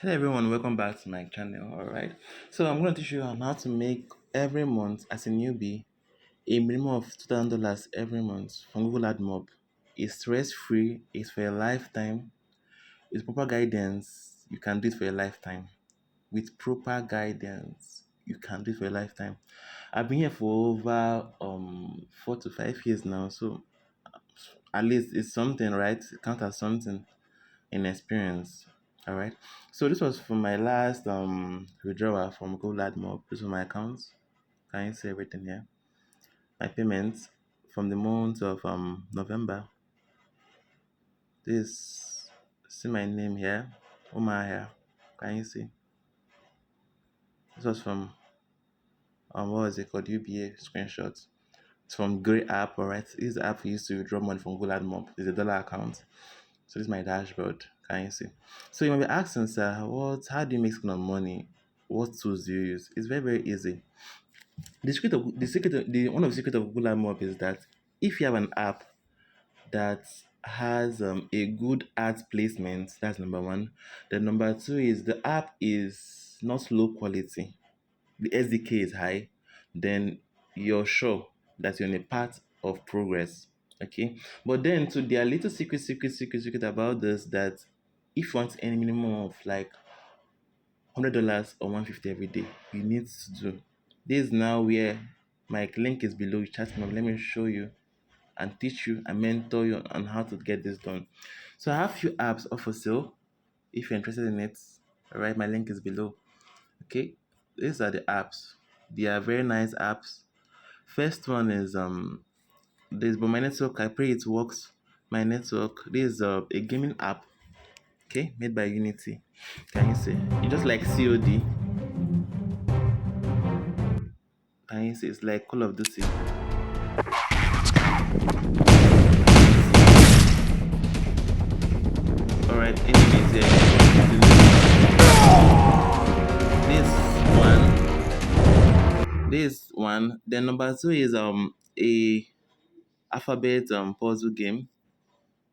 Hello everyone, welcome back to my channel. Alright, so I'm going to teach you on how to make every month as a newbie a minimum of $2,000 every month from Google Admob. It's stress free, it's for a lifetime, with proper guidance. You can do it for a lifetime. With proper guidance, you can do it for a lifetime. I've been here for over 4 to 5 years now, so at least it's something, right? It counts as something in experience. All right. So this was from my last withdrawal from Google Admob. This was my account. Can you see everything here? My payments from the month of November. This see my name here. Omar here. Can you see? This was from what was it called? UBA screenshot. It's from Great App. All right. This is the app we used to withdraw money from Google Admob. It's a dollar account. So this is my dashboard. Can you see? So you might be asking, sir, how do you make some money? What tools do you use? It's very easy. The one of the secret of Google Mob is that if you have an app that has a good ad placement, that's number one. Then number two is the app is not low quality. The SDK is high. Then you're sure that you're on a path of progress. Okay, but then to their little secret about this, that if you want any minimum of like $100 or 150 every day, you need to do this. Now where my link is below, you chat me, let me show you and teach you and mentor you on how to get this done. So I have few apps off for sale if you're interested in it. All right, my link is below. Okay, these are the apps. They are very nice apps. First one is this, but my network, I pray it works. My network, this is a gaming app, okay, made by Unity. Can you see? You just like COD. Can you see? It's like Call of Duty. All right, enemies here. This one. Then number two is a alphabet puzzle game.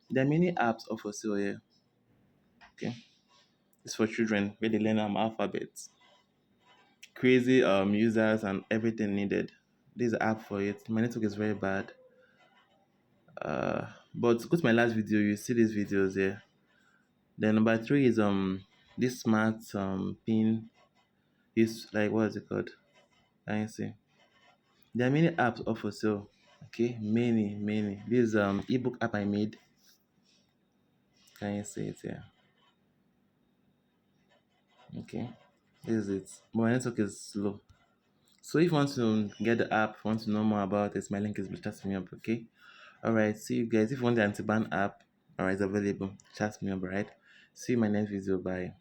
There are many apps of for sale here. Okay, it's for children where they learn alphabets. Crazy users and everything needed. This app for it. My network is very bad. But go to my last video, you see these videos here. Then number three is this smart pin is like, what is it called? Can you see? There are many apps of for sale. Okay, many. This ebook app I made. Can you see it here? Okay, this is it. But my network is slow. So if you want to get the app, want to know more about it, my link is below. Chat me up, okay? Alright, see you guys. If you want the anti-ban app, alright, it's available. Chat me up, alright? See you in my next video. Bye.